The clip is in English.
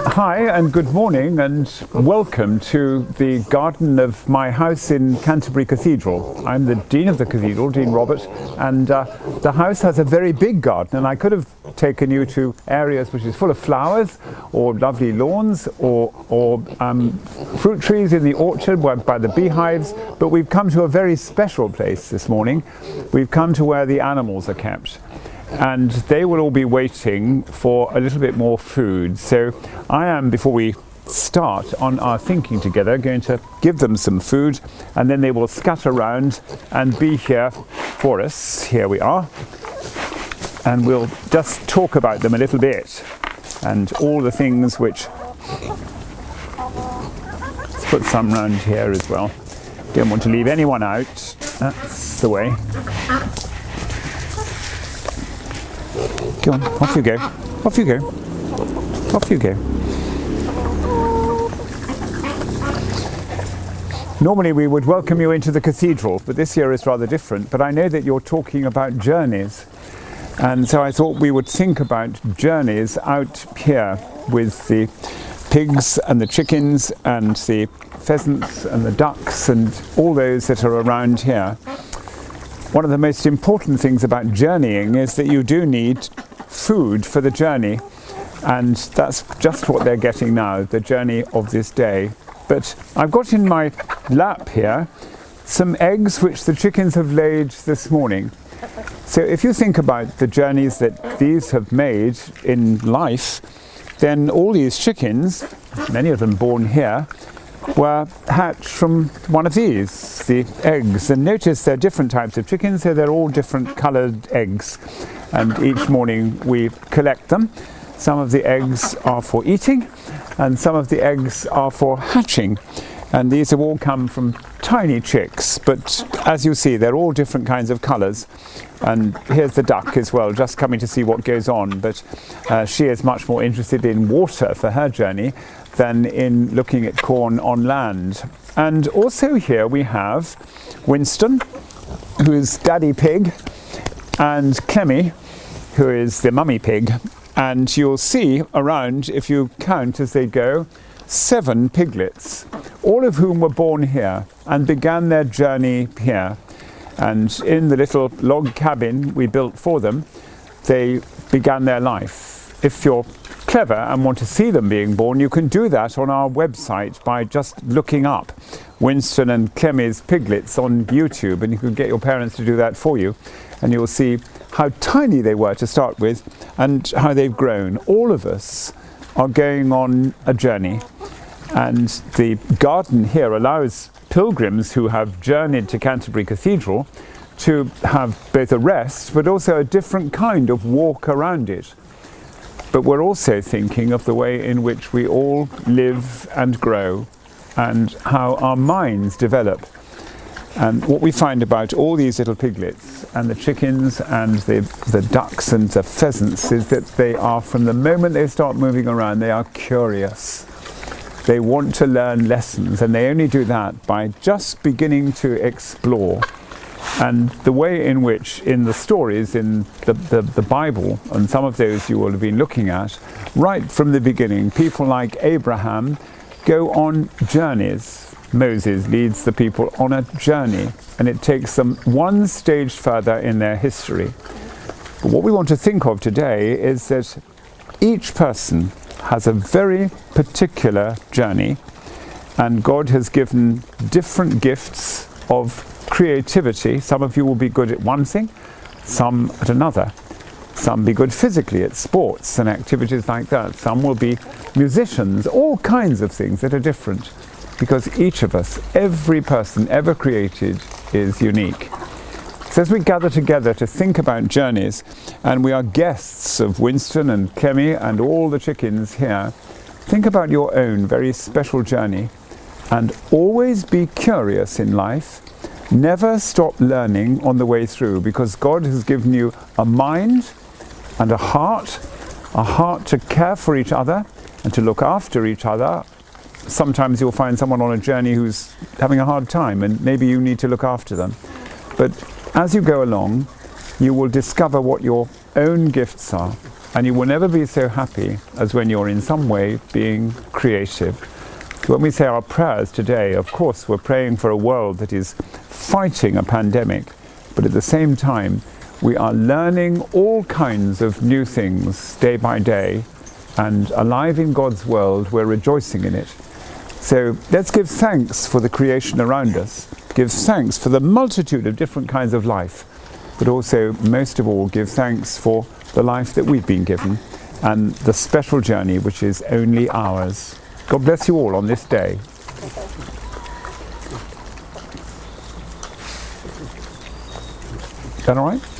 Hi and good morning and welcome to the garden of my house in Canterbury Cathedral. I'm the Dean of the Cathedral, Dean Robert, and the house has a very big garden, and I could have taken you to areas which is full of flowers or lovely lawns or fruit trees in the orchard by the beehives, but we've come to a very special place this morning. We've come to where the animals are kept. And they will all be waiting for a little bit more food. So I am, before we start on our thinking together, going to give them some food, and then they will scatter around and be here for us. Here we are. And we'll just talk about them a little bit and all the things which... Let's put some around here as well. Don't want to leave anyone out. That's the way. Go on, off you go, off you go, off you go. Normally we would welcome you into the cathedral, but this year is rather different. But I know that you're talking about journeys. And so I thought we would think about journeys out here with the pigs and the chickens and the pheasants and the ducks and all those that are around here. One of the most important things about journeying is that you do need food for the journey, and that's just what they're getting now, the journey of this day. But I've got in my lap here some eggs which the chickens have laid this morning. So if you think about the journeys that these have made in life, then all these chickens, many of them born here, were hatched from one of these, the eggs. And notice they're different types of chickens, so they're all different coloured eggs. And each morning we collect them. Some of the eggs are for eating, and some of the eggs are for hatching. And these have all come from tiny chicks, but as you see, they're all different kinds of colours. And here's the duck as well, just coming to see what goes on. But she is much more interested in water for her journey than in looking at corn on land. And also here we have Winston, who is Daddy Pig, and Clemmy, who is the Mummy Pig. And you'll see around, if you count as they go, 7 piglets, all of whom were born here and began their journey here. And in the little log cabin we built for them, they began their life. If you're clever and want to see them being born, you can do that on our website by just looking up Winston and Clemmy's piglets on YouTube, and you can get your parents to do that for you, and you'll see how tiny they were to start with and how they've grown. All of us are going on a journey, and the garden here allows pilgrims who have journeyed to Canterbury Cathedral to have both a rest but also a different kind of walk around it. But we're also thinking of the way in which we all live and grow and how our minds develop. And what we find about all these little piglets and the chickens and the ducks and the pheasants is that they are, from the moment they start moving around, they are curious. They want to learn lessons, and they only do that by just beginning to explore. And the way in which, in the stories in the Bible, and some of those you will have been looking at, right from the beginning, people like Abraham go on journeys. Moses leads the people on a journey, and it takes them one stage further in their history. But what we want to think of today is that each person has a very particular journey, and God has given different gifts of creativity. Some of you will be good at one thing, some at another. Some be good physically at sports and activities like that. Some will be musicians, all kinds of things that are different, because each of us, every person ever created, is unique. So as we gather together to think about journeys, and we are guests of Winston and Clemmy and all the chickens here, think about your own very special journey, and always be curious in life. Never stop learning on the way through, because God has given you a mind and a heart to care for each other and to look after each other. Sometimes you'll find someone on a journey who's having a hard time, and maybe you need to look after them. But as you go along, you will discover what your own gifts are And you will never be so happy as when you're in some way being creative. When we say our prayers today, of course, we're praying for a world that is fighting a pandemic, but at the same time, we are learning all kinds of new things day by day, and alive in God's world, we're rejoicing in it. So let's give thanks for the creation around us, give thanks for the multitude of different kinds of life, but also, most of all, give thanks for the life that we've been given and the special journey which is only ours. God bless you all on this day. Is that all right?